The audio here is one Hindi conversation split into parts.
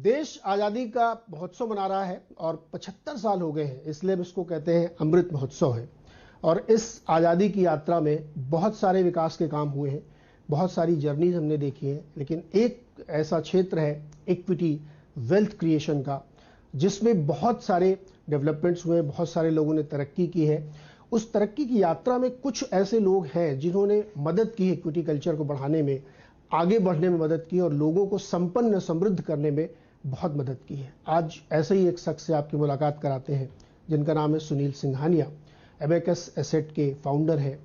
देश आज़ादी का महोत्सव मना रहा है और 75 साल हो गए हैं, इसलिए इसको कहते हैं अमृत महोत्सव है। और इस आज़ादी की यात्रा में बहुत सारे विकास के काम हुए हैं, बहुत सारी जर्नीज हमने देखी है, लेकिन एक ऐसा क्षेत्र है इक्विटी वेल्थ क्रिएशन का, जिसमें बहुत सारे डेवलपमेंट्स हुए, बहुत सारे लोगों ने तरक्की की है। उस तरक्की की यात्रा में कुछ ऐसे लोग हैं जिन्होंने मदद की इक्विटी कल्चर को बढ़ाने में, आगे बढ़ने में मदद की और लोगों को संपन्न समृद्ध करने में बहुत मदद की है। आज ऐसे ही एक शख्स से आपकी मुलाकात कराते हैं जिनका नाम है सुनील सिंघानिया। एबेकस एसेट के फाउंडर है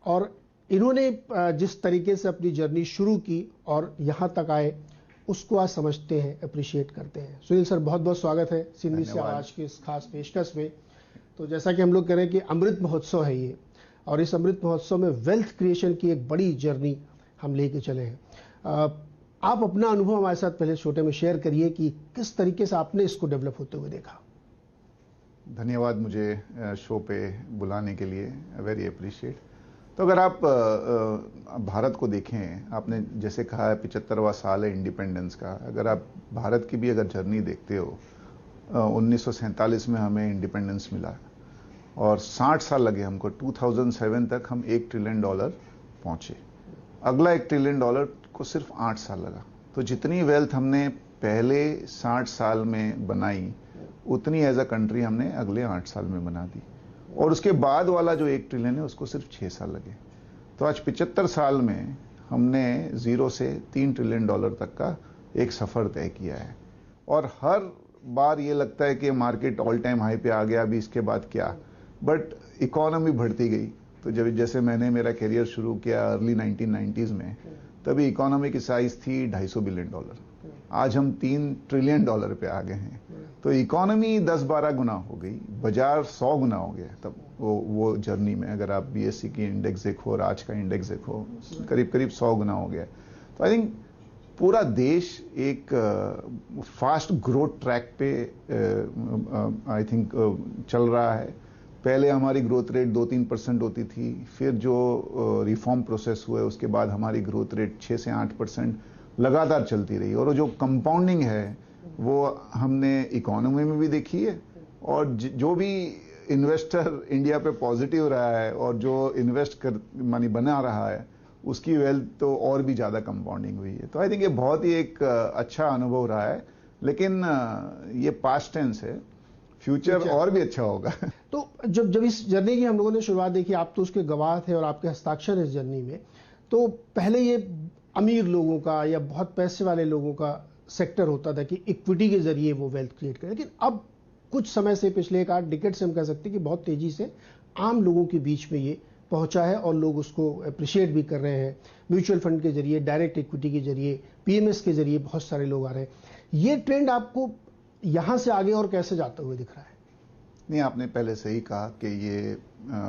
और इन्होंने जिस तरीके से अपनी जर्नी शुरू की और यहाँ तक आए, उसको आज समझते हैं, अप्रिशिएट करते हैं। सुनील सर, बहुत बहुत स्वागत है सिंधी से आवाज की इस खास पेशकश में। तो जैसा कि हम लोग कह रहे हैं कि अमृत महोत्सव है ये, और इस अमृत महोत्सव में वेल्थ क्रिएशन की एक बड़ी जर्नी हम लेके चले हैं। आप अपना अनुभव हमारे साथ पहले छोटे में शेयर करिए कि किस तरीके से आपने इसको डेवलप होते हुए देखा। धन्यवाद मुझे शो पे बुलाने के लिए, वेरी अप्रिशिएट। तो अगर आप भारत को देखें, आपने जैसे कहा है 75वां साल है इंडिपेंडेंस का। अगर आप भारत की भी अगर जर्नी देखते हो, 1947 में हमें इंडिपेंडेंस मिला और 60 साल लगे हमको, 2007 तक हम $1 ट्रिलियन पहुंचे। अगला $1 ट्रिलियन को सिर्फ 8 साल लगा। तो जितनी वेल्थ हमने पहले 60 साल में बनाई, उतनी एज अ कंट्री हमने अगले 8 साल में बना दी। और उसके बाद वाला जो $1 ट्रिलियन है, उसको सिर्फ 6 साल लगे। तो आज 75 साल में हमने 0 से $3 ट्रिलियन तक का एक सफर तय किया है। और हर बार ये लगता है कि मार्केट ऑल टाइम हाई पे आ गया, अभी इसके बाद क्या, बट इकोनॉमी बढ़ती गई। तो जब जैसे मैंने मेरा करियर शुरू किया अर्ली 1990s में, तभी इकोनॉमी की साइज थी $250 बिलियन। आज हम $3 ट्रिलियन पे आ गए हैं। तो इकोनॉमी 10-12 गुना हो गई, बाजार 100 गुना हो गया। तब वो जर्नी में अगर आप बीएससी की इंडेक्स देखो और आज का इंडेक्स देखो, करीब करीब 100 गुना हो गया। तो आई थिंक पूरा देश एक फास्ट ग्रोथ ट्रैक पे आई थिंक चल रहा है। पहले हमारी ग्रोथ रेट 2-3% होती थी, फिर जो रिफॉर्म प्रोसेस हुए उसके बाद हमारी ग्रोथ रेट 6 से 8% लगातार चलती रही। और जो कंपाउंडिंग है वो हमने इकोनॉमी में भी देखी है, और जो भी इन्वेस्टर इंडिया पे पॉजिटिव रहा है और जो इन्वेस्ट कर मनी बना रहा है, उसकी वेल्थ तो और भी ज़्यादा कंपाउंडिंग हुई है। तो आई थिंक ये बहुत ही एक अच्छा अनुभव रहा है। लेकिन ये पास्ट टेंस है, फ्यूचर और भी अच्छा होगा। तो जब इस जर्नी की हम लोगों ने शुरुआत देखी, आप तो उसके गवाह थे और आपके हस्ताक्षर इस जर्नी में, तो पहले ये अमीर लोगों का या बहुत पैसे वाले लोगों का सेक्टर होता था कि इक्विटी के जरिए वो वेल्थ क्रिएट करें। लेकिन अब कुछ समय से, पिछले एक 8 डिकेड से हम कह सकते हैं कि बहुत तेजी से आम लोगों के बीच में ये पहुंचा है और लोग उसको अप्रिशिएट भी कर रहे हैं। म्यूचुअल फंड के जरिए, डायरेक्ट इक्विटी के जरिए, पीएमएस के जरिए बहुत सारे लोग आ रहे हैं। ये ट्रेंड आपको यहां से आगे और कैसे जाते हुए दिख रहा है? नहीं, आपने पहले सही कहा कि ये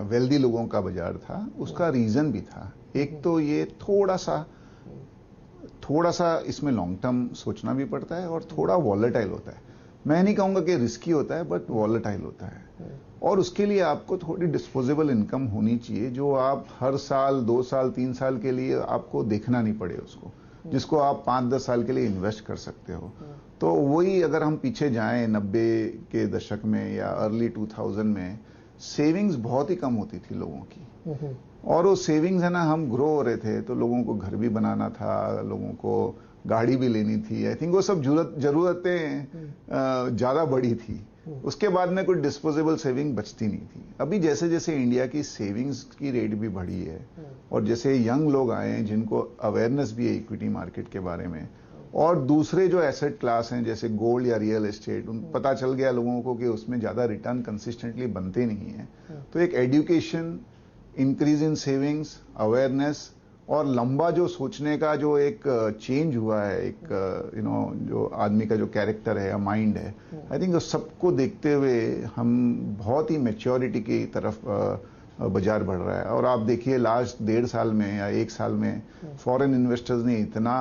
वेल्दी लोगों का बाजार था। उसका रीजन भी था। एक तो ये थोड़ा सा इसमें लॉन्ग टर्म सोचना भी पड़ता है और थोड़ा वॉलेटाइल होता है। मैं नहीं कहूंगा कि रिस्की होता है, बट वॉलेटाइल होता है। और उसके लिए आपको थोड़ी डिस्पोजेबल इनकम होनी चाहिए, जो आप हर साल 2 साल 3 साल के लिए आपको देखना नहीं पड़े उसको, जिसको आप 5-10 साल के लिए इन्वेस्ट कर सकते हो। तो वही अगर हम पीछे जाएं 90 के दशक में या अर्ली 2000 में, सेविंग्स बहुत ही कम होती थी लोगों की। और वो सेविंग्स है ना, हम ग्रो हो रहे थे तो लोगों को घर भी बनाना था, लोगों को गाड़ी भी लेनी थी। आई थिंक वो सब जरूरतें ज़्यादा बड़ी थी। उसके बाद में कोई डिस्पोजेबल सेविंग बचती नहीं थी। अभी जैसे जैसे इंडिया की सेविंग्स की रेट भी बढ़ी है और जैसे यंग लोग आए हैं जिनको अवेयरनेस भी है इक्विटी मार्केट के बारे में, और दूसरे जो एसेट क्लास हैं जैसे गोल्ड या रियल एस्टेट, उन पता चल गया लोगों को कि उसमें ज़्यादा रिटर्न कंसिस्टेंटली बनते नहीं है। तो एक education, increase in savings, awareness और लंबा जो सोचने का जो एक चेंज हुआ है, एक जो आदमी का जो कैरेक्टर है या माइंड है, आई थिंक सबको देखते हुए हम बहुत ही मैच्योरिटी की तरफ बाजार बढ़ रहा है। और आप देखिए लास्ट 1.5 साल में या 1 साल में फॉरेन इन्वेस्टर्स ने इतना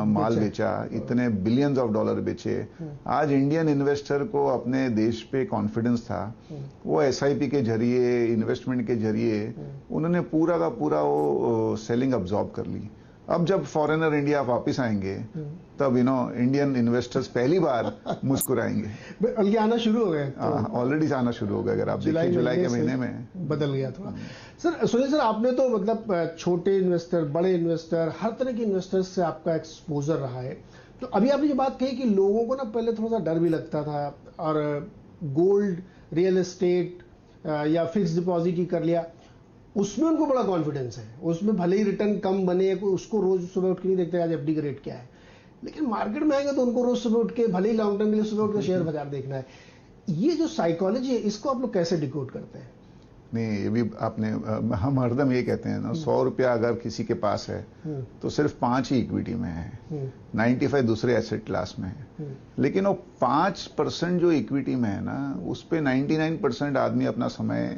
माल बेचा, इतने बिलियंस ऑफ डॉलर बेचे। आज इंडियन इन्वेस्टर को अपने देश पे कॉन्फिडेंस था, वो एसआईपी के जरिए, इन्वेस्टमेंट के जरिए उन्होंने पूरा का पूरा वो सेलिंग अब्जॉर्ब कर ली। अब जब फॉरेनर इंडिया वापस आएंगे तब इंडियन इन्वेस्टर्स पहली बार मुस्कुराएंगे। बल्कि आना शुरू हो गए, ऑलरेडी आना शुरू हो गया। अगर आप देखिए जुलाई के महीने में बदल गया थोड़ा। सर सुनिए सर, आपने तो मतलब छोटे इन्वेस्टर, बड़े इन्वेस्टर, हर तरह के इन्वेस्टर्स से आपका एक्सपोजर रहा है। तो अभी आपने ये बात कही कि लोगों को ना पहले थोड़ा सा डर भी लगता था, और गोल्ड, रियल एस्टेट या फिक्स डिपॉजिट ही कर लिया, उसमें उनको बड़ा कॉन्फिडेंस है, उसमें भले ही रिटर्न कम बने, उसको रोज सुबह उठ के नहीं देखते आज एफडी का रेट क्या है, लेकिन मार्केट में आएंगे तो उनको रोज सुबह उठ के, भले ही लॉन्ग टर्म के लिए सुबह उठ के शेयर बाजार देखना है। ये जो साइकोलॉजी है, इसको आप लोग कैसे डिकोड करते हैं? नहीं, ये भी आपने, हम हरदम ये कहते हैं ना, 100 रुपया अगर किसी के पास है तो सिर्फ 5 ही इक्विटी में है, 95 दूसरे एसेट क्लास में है। लेकिन वो 5% जो इक्विटी में है ना, उस पे 99% आदमी अपना समय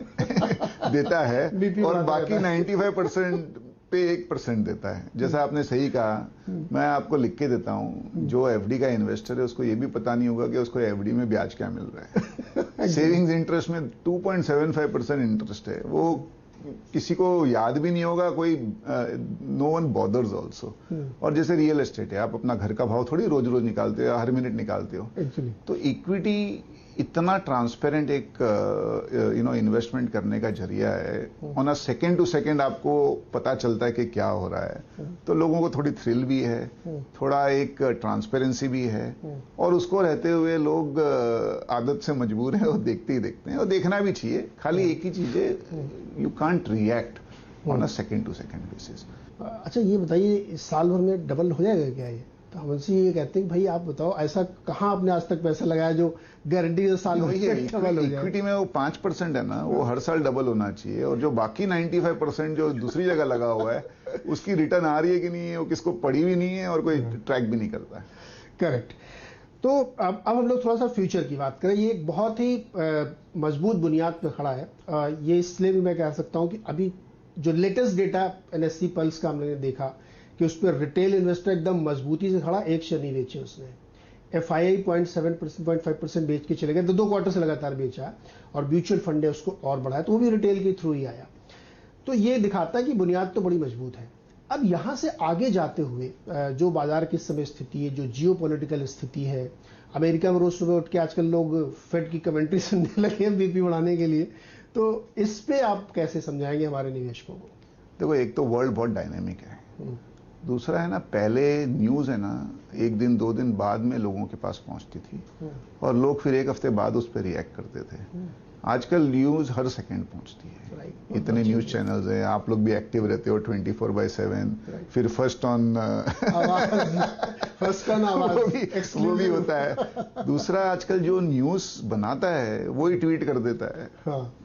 देता है और बाकी 95% पे 1% देता है। जैसा आपने सही कहा, मैं आपको लिख के देता हूं, जो एफडी का इन्वेस्टर है उसको ये भी पता नहीं होगा कि उसको एफडी में ब्याज क्या मिल रहा है। सेविंग्स इंटरेस्ट में 2.75% इंटरेस्ट है, वो किसी को याद भी नहीं होगा, कोई नो वन बॉदर्स ऑल्सो। और जैसे रियल एस्टेट है, आप अपना घर का भाव थोड़ी रोज रोज निकालते हो, हर मिनट निकालते हो। तो इक्विटी इतना ट्रांसपेरेंट एक इन्वेस्टमेंट करने का जरिया है, on a second to second आपको पता चलता है कि क्या हो रहा है। तो लोगों को थोड़ी थ्रिल भी है, थोड़ा एक ट्रांसपेरेंसी भी है, और उसको रहते हुए लोग आदत से मजबूर हैं और देखते ही देखते हैं, और देखना भी चाहिए। खाली एक ही चीज है, you can't react on a second to second basis. अच्छा ये बताइए, इस साल भर में डबल हो जाएगा क्या ये? तो हमसे ये कहते हैं भाई आप बताओ, ऐसा कहाँ आपने आज तक पैसा लगाया जो गारंटी से साल भर में डबल हो जाए? इक्विटी में वो 5% है ना, वो हर साल डबल होना चाहिए, और जो बाकी 95% जो दूसरी जगह लगा हुआ है, उसकी रिटर्न आ रही है कि नहीं है, वो किसको पड़ी भी नहीं है और कोई ट्रैक भी नहीं करता है। करेक्ट। तो अब हम लोग थोड़ा सा फ्यूचर की बात करें। ये एक बहुत ही मजबूत बुनियाद पर खड़ा है। ये इसलिए भी मैं कह सकता हूँ कि अभी जो लेटेस्ट डेटा NSE पल्स का हमने देखा कि उस पर रिटेल इन्वेस्टर एकदम मजबूती से खड़ा, एक शेयर नहीं बेचे उसने। FII 0.5% बेच के चले गए, 2 क्वार्टर से लगातार बेचा, और म्यूचुअल फंड है उसको और बढ़ाया, तो वो भी रिटेल के थ्रू ही आया। तो ये दिखाता है कि बुनियाद तो बड़ी मजबूत है। अब यहां से आगे जाते हुए जो बाजार की समय स्थिति है, जो जियोपॉलिटिकल स्थिति है, अमेरिका में रोज सुबह उठ के आजकल लोग फेड की कमेंट्री सुनने लगे हैं बीपी बढ़ाने के लिए, तो इस पे आप कैसे समझाएंगे हमारे निवेशकों को? देखो, एक तो वर्ल्ड बहुत डायनेमिक है, दूसरा है ना, पहले न्यूज है ना 1 दिन 2 दिन बाद में लोगों के पास पहुंचती थी, और लोग फिर 1 हफ्ते बाद उस पर रिएक्ट करते थे। आजकल न्यूज हर सेकंड पहुंचती है, इतने न्यूज चैनल्स हैं, आप लोग भी एक्टिव रहते हो 24/7, फिर फर्स्ट ऑन वो भी होता है। दूसरा, आजकल जो न्यूज बनाता है वो ही ट्वीट कर देता है।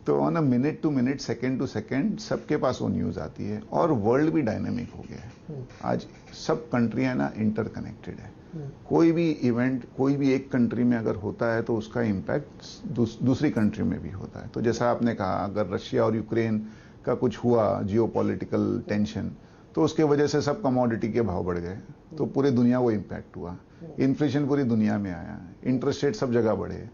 तो on a minute to minute, second to second सबके पास वो न्यूज आती है, और वर्ल्ड भी डायनेमिक हो गया है। आज सब कंट्रियां ना इंटरकनेक्टेड है। कोई भी इवेंट कोई भी एक कंट्री में अगर होता है तो उसका इम्पैक्ट दूसरी कंट्री में भी होता है। तो जैसा आपने कहा, अगर रशिया और यूक्रेन का कुछ हुआ जियोपॉलिटिकल टेंशन, तो उसके वजह से सब कमोडिटी के भाव बढ़ गए, तो पूरी दुनिया वो इम्पैक्ट हुआ। इन्फ्लेशन पूरी दुनिया में आया, इंटरेस्ट रेट सब जगह बढ़े।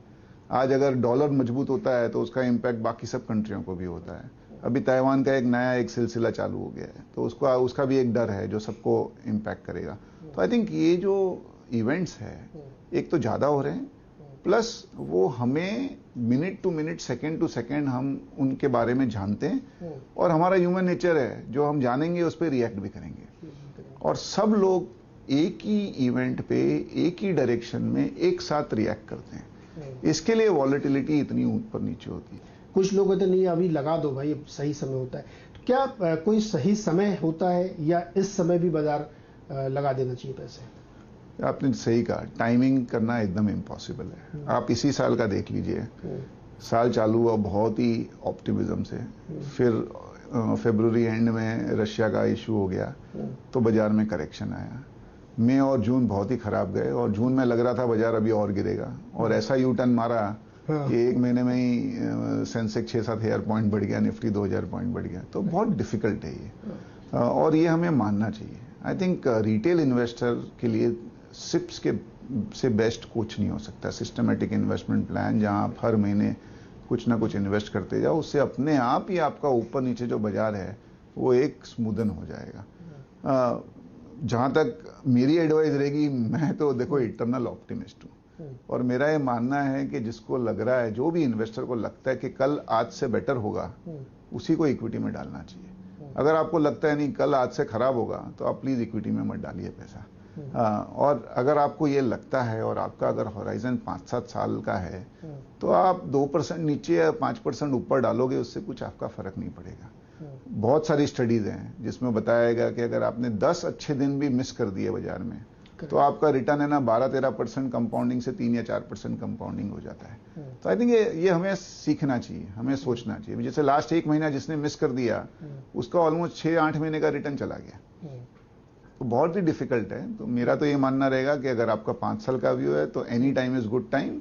आज अगर डॉलर मजबूत होता है तो उसका इम्पैक्ट बाकी सब कंट्रियों को भी होता है। अभी ताइवान का एक सिलसिला चालू हो गया है, तो उसका भी एक डर है जो सबको इम्पैक्ट करेगा। तो आई थिंक ये जो इवेंट्स है, एक तो ज्यादा हो रहे हैं, प्लस वो हमें minute to minute, second to second हम उनके बारे में जानते हैं, और हमारा ह्यूमन नेचर है, जो हम जानेंगे उस पर रिएक्ट भी करेंगे। और सब लोग एक ही इवेंट पे एक ही डायरेक्शन में एक साथ रिएक्ट करते हैं। इसके लिए वॉलेटिलिटी इतनी ऊपर नीचे होती है। कुछ लोग कहते नहीं अभी लगा दो भाई, सही समय होता है। तो क्या कोई सही समय होता है, या इस समय भी बाजार लगा देना चाहिए पैसे? आपने सही कहा, टाइमिंग करना एकदम इम्पॉसिबल है। आप इसी साल का देख लीजिए, साल चालू हुआ बहुत ही ऑप्टिमिज्म से, फिर फरवरी एंड में रशिया का इशू हो गया, तो बाजार में करेक्शन आया। मई और जून बहुत ही खराब गए, और जून में लग रहा था बाजार अभी और गिरेगा, और ऐसा यू टर्न मारा कि 1 महीने में ही सेंसेक्स 6-7 पॉइंट बढ़ गया, निफ्टी 2000 पॉइंट बढ़ गया। तो बहुत डिफिकल्ट है ये, और ये हमें मानना चाहिए। आई थिंक रिटेल इन्वेस्टर के लिए सिप्स के से बेस्ट कुछ नहीं हो सकता। सिस्टमेटिक इन्वेस्टमेंट प्लान, जहां आप हर महीने कुछ ना कुछ इन्वेस्ट करते जाओ, उससे अपने आप ही आपका ऊपर नीचे जो बाजार है वो एक स्मूदन हो जाएगा। जहां तक मेरी एडवाइस रहेगी, मैं तो देखो इटरनल ऑप्टिमिस्ट हूं, और मेरा ये मानना है कि जिसको लग रहा है, जो भी इन्वेस्टर को लगता है कि कल आज से बेटर होगा, उसी को इक्विटी में डालना चाहिए। अगर आपको लगता है नहीं कल आज से खराब होगा, तो आप प्लीज इक्विटी में मत डालिए पैसा। और अगर आपको ये लगता है और आपका अगर होराइजन 5-7 साल का है, तो आप 2% नीचे या 5% ऊपर डालोगे, उससे कुछ आपका फर्क नहीं पड़ेगा। बहुत सारी स्टडीज हैं जिसमें बताया गया कि अगर आपने 10 अच्छे दिन भी मिस कर दिए बाजार में, तो आपका रिटर्न है ना 12-13% कंपाउंडिंग से 3 या 4% कंपाउंडिंग हो जाता है। तो आई थिंक ये हमें सीखना चाहिए, हमें सोचना चाहिए। जैसे लास्ट 1 महीना जिसने मिस कर दिया, उसका ऑलमोस्ट 6-8 महीने का रिटर्न चला गया, तो बहुत ही डिफिकल्ट है। तो मेरा तो ये मानना रहेगा कि अगर आपका 5 साल का व्यू है, तो any time is good time.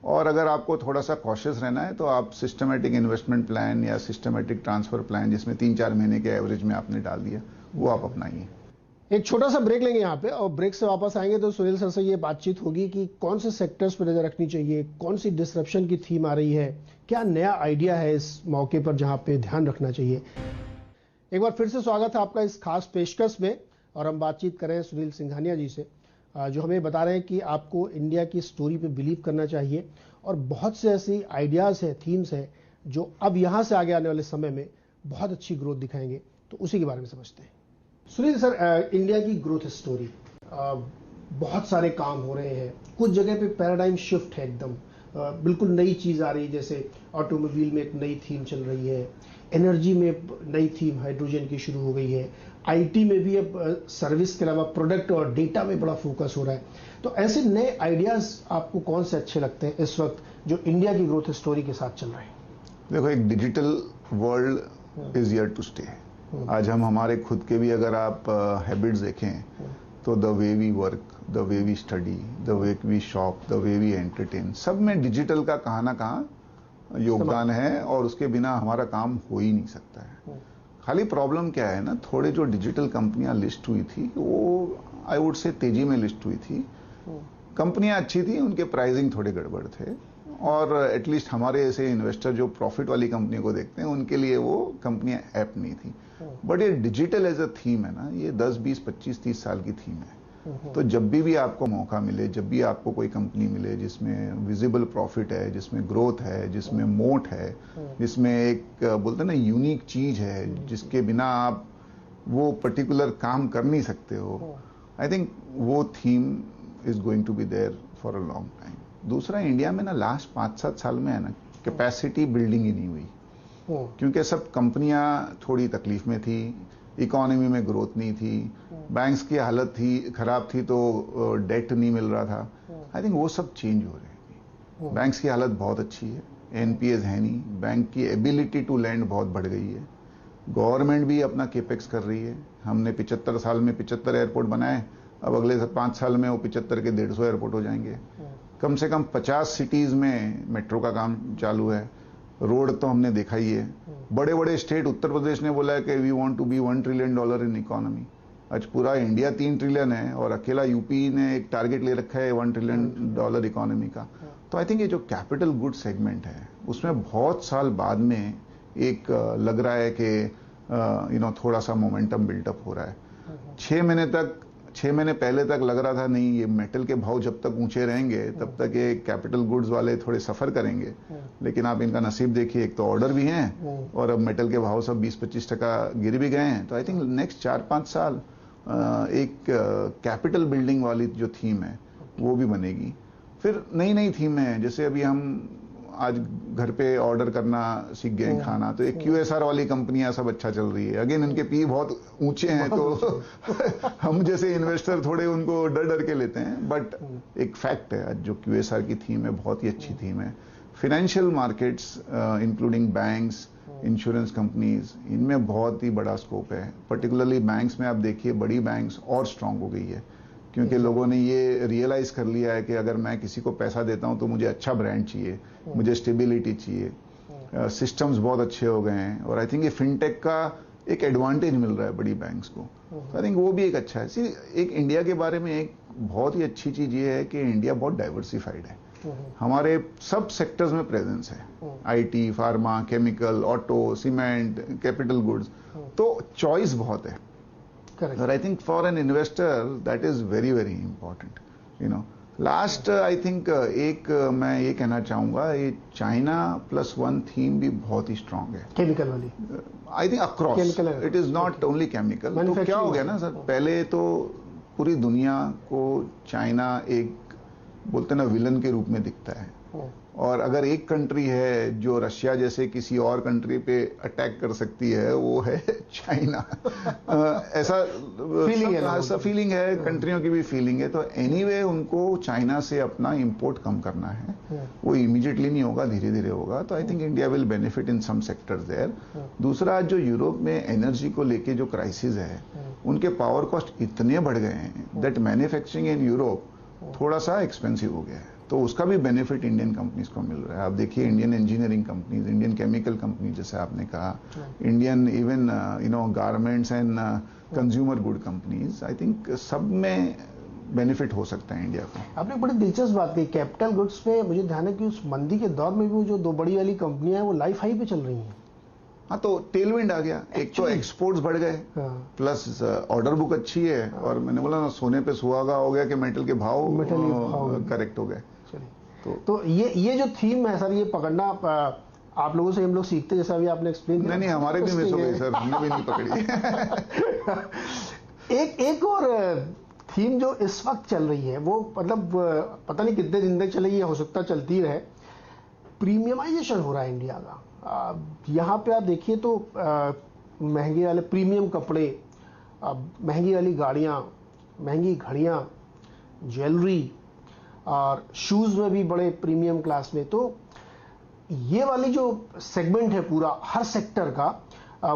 और अगर आपको थोड़ा सा कॉशियस रहना है, तो आप सिस्टमैटिक इन्वेस्टमेंट प्लान या सिस्टमैटिक ट्रांसफर प्लान, जिसमें 3-4 महीने के एवरेज में आपने डाल दिया, वो आप अपनाइए। एक छोटा सा ब्रेक लेंगे यहाँ पे, और ब्रेक से वापस आएंगे तो सुनील सर से ये बातचीत होगी कि कौन से सेक्टर्स पर नजर रखनी चाहिए, कौन सी डिसरप्शन की थीम आ रही है, क्या नया आइडिया है इस मौके पर जहां पे ध्यान रखना चाहिए। एक बार फिर से स्वागत है आपका इस खास पेशकश में, और हम बातचीत कर रहे हैं सुनील सिंघानिया जी से, जो हमें बता रहे हैं कि आपको इंडिया की स्टोरी पे बिलीव करना चाहिए, और बहुत से ऐसी आइडियाज़ हैं, थीम्स हैं, जो अब यहाँ से आगे आने वाले समय में बहुत अच्छी ग्रोथ दिखाएंगे। तो उसी के बारे में समझते हैं। सुनील सर, इंडिया की ग्रोथ स्टोरी, बहुत सारे काम हो रहे हैं, कुछ जगह पे पैराडाइम शिफ्ट है, एकदम बिल्कुल नई चीज़ आ रही है। जैसे ऑटोमोबाइल में एक नई थीम चल रही है, एनर्जी में नई थीम हाइड्रोजन की शुरू हो गई है, आईटी में भी अब सर्विस के अलावा प्रोडक्ट और डेटा में बड़ा फोकस हो रहा है। तो ऐसे नए आइडियाज आपको कौन से अच्छे लगते हैं इस वक्त जो इंडिया की ग्रोथ स्टोरी के साथ चल रहे हैं? देखो, एक digital world is here to stay. आज हम हमारे खुद के भी अगर आप हैबिट्स देखें, तो the way we work, the way we study, the way we shop, the way we entertain, सब में डिजिटल का कहाँ ना कहाँ योगदान है, और उसके बिना हमारा काम हो ही नहीं सकता है। खाली प्रॉब्लम क्या है ना, थोड़े जो डिजिटल कंपनियां लिस्ट हुई थी, वो आई वुड से तेजी में लिस्ट हुई थी। कंपनियां अच्छी थी, उनके प्राइसिंग थोड़े गड़बड़ थे, और एटलीस्ट हमारे ऐसे इन्वेस्टर जो प्रॉफिट वाली कंपनी को देखते हैं, उनके लिए वो कंपनियां ऐप नहीं थी। बट ये डिजिटल एज अ थीम है ना, ये 10, 20, 25, 30 साल की थीम है। तो जब भी आपको मौका मिले, जब भी आपको कोई कंपनी मिले जिसमें विजिबल प्रॉफिट है, जिसमें ग्रोथ है, जिसमें मोट है, जिसमें एक बोलते हैं ना यूनिक चीज है, जिसके बिना आप वो पर्टिकुलर काम कर नहीं सकते हो, आई थिंक वो theme is going to be there for a long time. दूसरा, इंडिया में ना लास्ट 5-7 साल में है ना, कैपेसिटी बिल्डिंग ही नहीं हुई, क्योंकि सब कंपनियां थोड़ी तकलीफ में थी, इकोनॉमी में ग्रोथ नहीं थी, बैंक्स की हालत थी खराब थी, तो डेट नहीं मिल रहा था। आई थिंक वो सब चेंज हो रहे हैं। बैंक्स की हालत बहुत अच्छी है, एनपीएस है नहीं, बैंक की एबिलिटी टू लैंड बहुत बढ़ गई है, गवर्नमेंट भी अपना केपेक्स कर रही है। हमने 75 साल में 75 एयरपोर्ट बनाए, अब अगले 5 साल में वो 75 के 150 एयरपोर्ट हो जाएंगे। कम से कम 50 सिटीज में मेट्रो का काम चालू है, रोड तो हमने देखा ही है। बड़े बड़े स्टेट, उत्तर प्रदेश ने बोला है कि we want to be $1 trillion in economy. आज पूरा इंडिया 3 ट्रिलियन है, और अकेला यूपी ने एक टारगेट ले रखा है $1 ट्रिलियन इकोनॉमी का। तो आई थिंक ये जो कैपिटल गुड सेगमेंट है, उसमें बहुत साल बाद में एक लग रहा है कि थोड़ा सा मोमेंटम बिल्टअप हो रहा है। 6 महीने पहले तक लग रहा था नहीं, ये मेटल के भाव जब तक ऊंचे रहेंगे तब तक ये कैपिटल गुड्स वाले थोड़े सफर करेंगे। लेकिन आप इनका नसीब देखिए, एक तो ऑर्डर भी हैं, और अब मेटल के भाव सब 20-25% गिर भी गए हैं। तो आई थिंक नेक्स्ट 4-5 साल एक कैपिटल बिल्डिंग वाली जो थीम है वो भी बनेगी। फिर नई नई थीम है, जैसे अभी हम आज घर पे ऑर्डर करना सीख गए खाना, तो एक QSR वाली कंपनियां सब अच्छा चल रही है। अगेन इनके पी बहुत ऊंचे हैं, तो हम जैसे इन्वेस्टर थोड़े उनको डर डर के लेते हैं। बट एक फैक्ट है, आज जो QSR की थीम है बहुत ही अच्छी थीम है। Financial markets including banks, insurance companies, इनमें बहुत ही बड़ा स्कोप है। पर्टिकुलरली बैंक्स में आप देखिए, बड़ी बैंक्स और स्ट्रांग हो गई है, क्योंकि लोगों ने ये रियलाइज कर लिया है कि अगर मैं किसी को पैसा देता हूं तो मुझे अच्छा ब्रांड चाहिए, मुझे स्टेबिलिटी चाहिए। सिस्टम्स बहुत अच्छे हो गए हैं, और आई थिंक ये फिनटेक का एक एडवांटेज मिल रहा है बड़ी बैंक्स को। तो आई थिंक वो भी एक अच्छा है। एक इंडिया के बारे में एक बहुत ही अच्छी चीज ये है कि इंडिया बहुत डाइवर्सिफाइड है। हमारे सब सेक्टर्स में प्रेजेंस है, IT, pharma, chemical, auto, cement, capital goods, तो चॉइस बहुत है। Correct. और I think for an investor that is very very important, you know. Last I think मैं ये कहना चाहूंगा, ये चाइना +1 थीम भी बहुत ही स्ट्रांग है, केमिकल वाली। I think across, it is not only chemical. तो क्या हो गया ना सर, पहले तो पूरी दुनिया को चाइना एक बोलते ना विलन के रूप में दिखता है, और अगर एक कंट्री है जो रशिया जैसे किसी और कंट्री पे अटैक कर सकती है वो है चाइना। ऐसा फीलिंग है, कंट्रियों की भी फीलिंग है। तो एनीवे उनको चाइना से अपना इंपोर्ट कम करना है, वो इमीडिएटली नहीं होगा, धीरे धीरे होगा। तो I think India will benefit in some sectors there. दूसरा, जो यूरोप में एनर्जी को लेके जो क्राइसिस है, उनके पावर कॉस्ट इतने बढ़ गए हैं दैट मैन्युफैक्चरिंग इन यूरोप थोड़ा सा एक्सपेंसिव हो गया है। तो उसका भी बेनिफिट इंडियन कंपनीज को मिल रहा है। आप देखिए Indian engineering companies, Indian chemical company जैसे आपने कहा, Indian even garments and consumer good companies, I think सब में बेनिफिट हो सकता है इंडिया को। आपने बड़ी दिलचस्प बात कही, कैपिटल गुड्स में मुझे ध्यान है कि उस मंदी के दौर में भी वो जो 2 बड़ी वाली कंपनियां हैं वो लाइफ हाई पे चल रही हैं। हाँ, तो टेलविंड आ गया। एक तो एक्सपोर्ट्स बढ़ गए, प्लस ऑर्डर बुक अच्छी है, और मैंने बोला ना सोने पे सुहागा हो गया कि मेटल के भाव करेक्ट हो गए। तो ये जो थीम है सर, ये पकड़ना आप लोगों से हम लोग सीखते, जैसा अभी आपने एक्सप्लेन किया। नहीं, हमारे भी मिस हो गई सर, हमने भी नहीं पकड़ी। एक और थीम जो इस वक्त चल रही है, वो मतलब पता नहीं कितने दिन तक चलेगी, हो सकता चलती रहे। प्रीमियमाइजेशन हो रहा है इंडिया का। यहाँ पे आप देखिए तो महंगे वाले प्रीमियम कपड़े, महंगी वाली गाड़ियाँ, महंगी घड़ियाँ, ज्वेलरी, और शूज़ में भी बड़े प्रीमियम क्लास में। तो ये वाली जो सेगमेंट है पूरा हर सेक्टर का,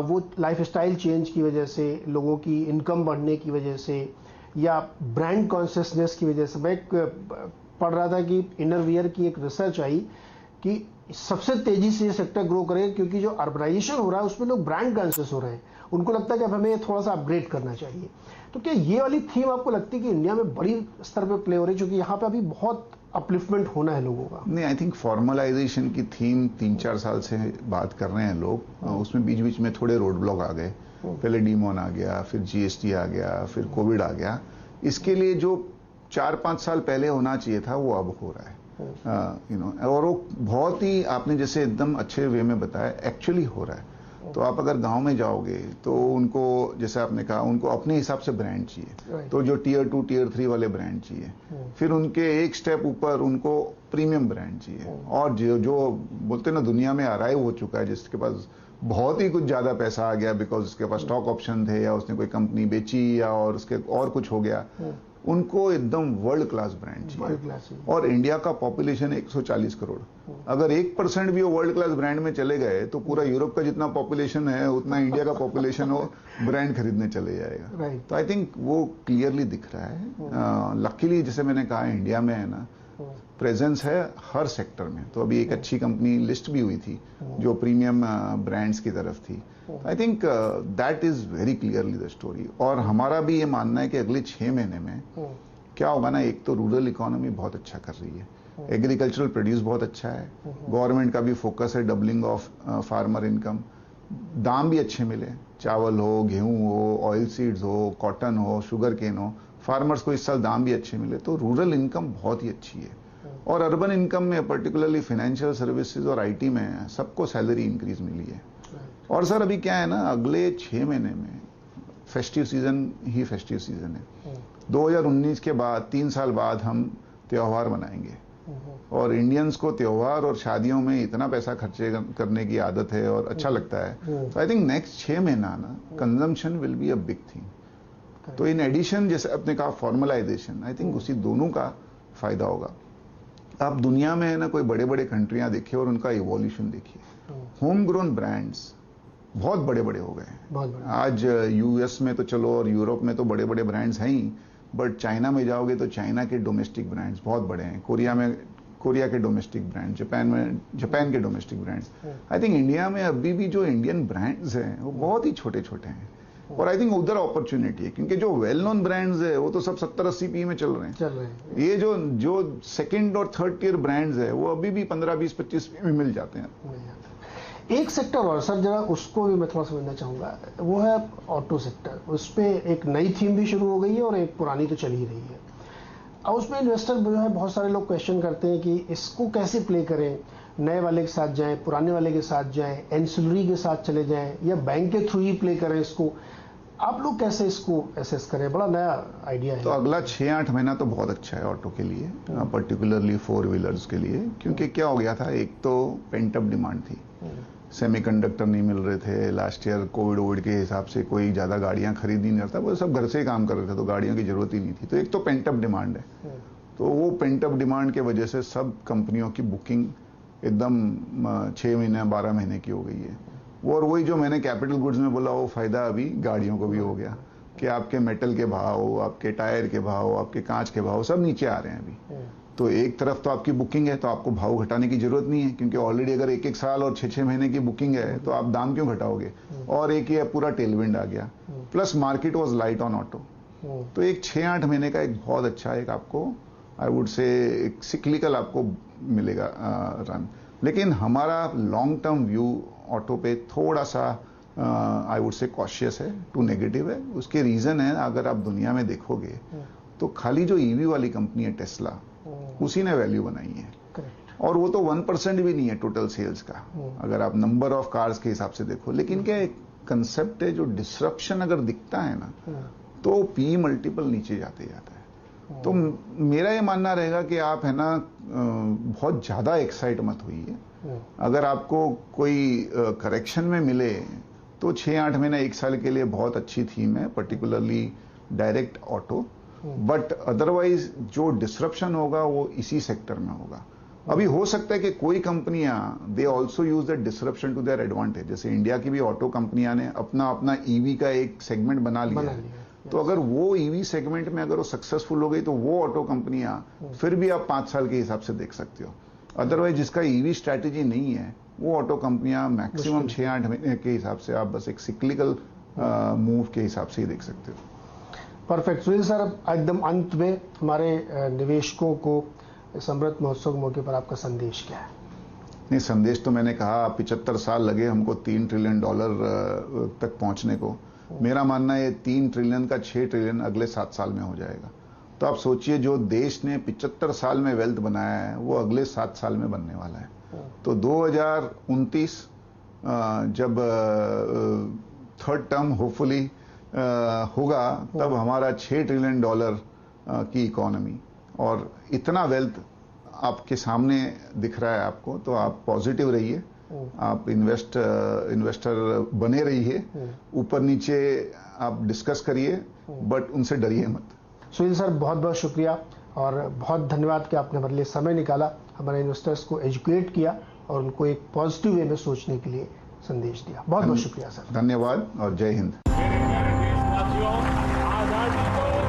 वो लाइफस्टाइल चेंज की वजह से, लोगों की इनकम बढ़ने की वजह से, या ब्रांड कॉन्शियसनेस की वजह से। मैं पढ़ रहा था कि इनरवियर की एक रिसर्च आई कि सबसे तेजी से ये सेक्टर ग्रो करेगा, क्योंकि जो अर्बनाइजेशन हो रहा है उसमें लोग ब्रांड कॉन्शियस हो रहे हैं। उनको लगता है कि अब हमें थोड़ा सा अपग्रेड करना चाहिए। तो क्या ये वाली थीम आपको लगती है कि इंडिया में बड़ी स्तर पे प्ले हो रही है, क्योंकि यहाँ पे अभी बहुत अपलिफ्टमेंट होना है लोगों का? नहीं, आई थिंक फॉर्मलाइजेशन की थीम 3-4 साल से बात कर रहे हैं लोग। उसमें बीच बीच में थोड़े रोड ब्लॉक आ गए। पहले डीमोन आ गया, फिर जीएसटी आ गया, फिर कोविड आ गया। इसके लिए जो 4-5 साल पहले होना चाहिए था वो अब हो रहा है, और वो बहुत ही आपने जैसे एकदम अच्छे वे में बताया, एक्चुअली हो रहा है। तो आप अगर गांव में जाओगे तो उनको, जैसे आपने कहा, उनको अपने हिसाब से ब्रांड चाहिए। तो जो टियर 2 टियर 3 वाले ब्रांड चाहिए, फिर उनके एक स्टेप ऊपर उनको प्रीमियम ब्रांड चाहिए। और जो बोलते ना दुनिया में अराइव हो चुका है, जिसके पास बहुत ही कुछ ज्यादा पैसा आ गया बिकॉज उसके पास स्टॉक ऑप्शन थे, या उसने कोई कंपनी बेची, या और उसके और कुछ हो गया, उनको एकदम वर्ल्ड क्लास ब्रांड चाहिए। और इंडिया का पॉपुलेशन 140 करोड़, अगर 1% भी वो वर्ल्ड क्लास ब्रांड में चले गए तो पूरा यूरोप का जितना पॉपुलेशन है उतना इंडिया का पॉपुलेशन वो ब्रांड खरीदने चले जाएगा। तो आई थिंक वो क्लियरली दिख रहा है। लकीली जैसे मैंने कहा, इंडिया में है ना प्रेजेंस है हर सेक्टर में। तो अभी एक अच्छी कंपनी लिस्ट भी हुई थी जो प्रीमियम ब्रांड्स की तरफ थी। I think that is very clearly the story. और हमारा भी ये मानना है कि अगले 6 महीने में क्या होगा ना, एक तो रूरल इकोनॉमी बहुत अच्छा कर रही है, एग्रीकल्चरल प्रोड्यूस बहुत अच्छा है, गवर्नमेंट का भी फोकस है डबलिंग ऑफ फार्मर इनकम, दाम भी अच्छे मिले, चावल हो, गेहूं हो, ऑयल सीड्स हो, कॉटन हो, शुगर केन हो, फार्मर्स को इस साल दाम भी अच्छे मिले। तो रूरल इनकम बहुत ही अच्छी है। और अर्बन इनकम में पर्टिकुलरली फाइनेंशियल सर्विसेज और आईटी में सबको सैलरी इंक्रीज मिली है। और सर अभी क्या है ना, अगले 6 महीने में फेस्टिव सीजन ही फेस्टिव सीजन है। 2019 के बाद 3 साल बाद हम त्योहार मनाएंगे, और इंडियंस को त्योहार और शादियों में इतना पैसा खर्चे करने की आदत है और अच्छा लगता है। तो आई थिंक नेक्स्ट 6 महीना ना consumption will be a big thing. तो इन एडिशन, जैसे आपने कहा फॉर्मलाइजेशन, आई थिंक उसी दोनों का फायदा होगा। आप दुनिया में है ना कोई बड़े बड़े कंट्रियां देखिए और उनका इवोल्यूशन देखिए। होम ग्रोन ब्रांड्स बहुत बड़े बड़े हो गए। आज यूएस में तो चलो और यूरोप में तो बड़े बड़े ब्रांड्स हैं ही, बट चाइना में जाओगे तो चाइना के डोमेस्टिक ब्रांड्स बहुत बड़े हैं, कोरिया के डोमेस्टिक ब्रांड, जापान के डोमेस्टिक ब्रांड्स। आई थिंक इंडिया में अभी भी जो इंडियन ब्रांड्स हैं वो बहुत ही छोटे छोटे हैं। और आई थिंक उधर अपॉर्चुनिटी है, क्योंकि जो वेल नोन ब्रांड्स है वो तो सब 70-80 पी में चल रहे हैं। ये जो सेकंड और थर्ड टियर ब्रांड्स है वो अभी भी 15-20-25 पी में मिल जाते हैं। एक सेक्टर और सर, जरा उसको भी मैं थोड़ा समझना चाहूँगा, वो है ऑटो सेक्टर। उस पर एक नई थीम भी शुरू हो गई है और एक पुरानी तो चल ही रही है। और उसमें इन्वेस्टर जो है, बहुत सारे लोग क्वेश्चन करते हैं कि इसको कैसे प्ले करें, नए वाले के साथ जाएं, पुराने वाले के साथ जाएं, एंसिलरी के साथ चले जाएं, या बैंक के थ्रू ही प्ले करें इसको। आप लोग कैसे इसको एसेस करें? बड़ा नया आइडिया है। तो अगला 6-8 महीना तो बहुत अच्छा है ऑटो के लिए, पर्टिकुलरली 4 व्हीलर्स के लिए, क्योंकि क्या हो गया था, एक तो पेंट अप डिमांड थी, सेमीकंडक्टर नहीं मिल रहे थे लास्ट ईयर, कोविड के हिसाब से कोई ज़्यादा गाड़ियां खरीद ही नहीं रहा था, वो सब घर से ही काम कर रहे थे, तो गाड़ियों की जरूरत ही नहीं थी। तो एक तो पेंट अप डिमांड है, तो वो पेंट अप डिमांड के वजह से सब कंपनियों की बुकिंग एकदम 6 महीने 12 महीने की हो गई है। और वही जो मैंने कैपिटल गुड्स में बोला, वो फायदा अभी गाड़ियों को भी हो गया कि आपके मेटल के भाव, आपके टायर के भाव, आपके कांच के भाव सब नीचे आ रहे हैं अभी। तो एक तरफ तो आपकी बुकिंग है, तो आपको भाव घटाने की जरूरत नहीं है, क्योंकि ऑलरेडी अगर 1-1 साल और 6-6 महीने की बुकिंग है, तो आप दाम क्यों घटाओगे। और एक ये पूरा टेलविंड आ गया, plus market was light on auto. तो एक 6-8 महीने का एक बहुत अच्छा एक आपको, आई वुड से, एक सिक्लिकल आपको मिलेगा रन। लेकिन हमारा लॉन्ग टर्म व्यू ऑटो पे थोड़ा सा आई वुड से कॉशियस है, टू नेगेटिव है। उसके रीजन है, अगर आप दुनिया में देखोगे तो खाली जो ईवी वाली कंपनी है टेस्ला, उसी ने वैल्यू बनाई है, और वो तो 1% भी नहीं है टोटल सेल्स का, अगर आप नंबर ऑफ कार्स के हिसाब से देखो। लेकिन क्या एक कंसेप्ट है, जो डिसरप्शन अगर दिखता है ना, तो पी मल्टीपल नीचे जाते जाता है। तो मेरा ये मानना रहेगा कि आप है ना, बहुत ज्यादा एक्साइट मत होइए। अगर आपको कोई करेक्शन में मिले तो 6-8 महीना 1 साल के लिए बहुत अच्छी थीम है, particularly direct auto. But otherwise जो डिसरप्शन होगा वो इसी सेक्टर में होगा। अभी हो सकता है कि कोई कंपनियां they also use the disruption to their advantage, जैसे इंडिया की भी ऑटो कंपनियां ने अपना अपना ईवी का एक सेगमेंट बना लिया है। तो अगर वो ईवी सेगमेंट में अगर वो सक्सेसफुल हो गई, तो वो ऑटो कंपनियां फिर भी आप 5 साल के हिसाब से देख सकते हो। अदरवाइज जिसका ईवी स्ट्रैटेजी नहीं है, वो ऑटो कंपनियां मैक्सिमम 6-8 महीने के हिसाब से आप बस एक सिक्लिकल मूव के हिसाब से ही देख सकते हो। परफेक्ट। सुनील सर, एकदम अंत में हमारे निवेशकों को इस अमृत महोत्सव के मौके पर आपका संदेश क्या है? नहीं, संदेश तो मैंने कहा, 75 साल लगे हमको $3 ट्रिलियन तक पहुंचने को। मेरा मानना है 3 ट्रिलियन का 6 ट्रिलियन अगले 7 साल में हो जाएगा। तो आप सोचिए, जो देश ने 75 साल में वेल्थ बनाया है, वो अगले 7 साल में बनने वाला है। तो 2029 जब थर्ड टर्म होपफुली होगा, तब हमारा $6 ट्रिलियन की इकोनॉमी और इतना वेल्थ आपके सामने दिख रहा है आपको। तो आप पॉजिटिव रहिए, आप इन्वेस्टर बने रहिए, ऊपर नीचे आप डिस्कस करिए, बट उनसे डरिए मत। सुनील सर, बहुत बहुत शुक्रिया और बहुत धन्यवाद कि आपने हमारे लिए समय निकाला, हमारे इन्वेस्टर्स को एजुकेट किया और उनको एक पॉजिटिव वे में सोचने के लिए संदेश दिया। बहुत बहुत शुक्रिया सर। धन्यवाद और जय हिंद। आजादी को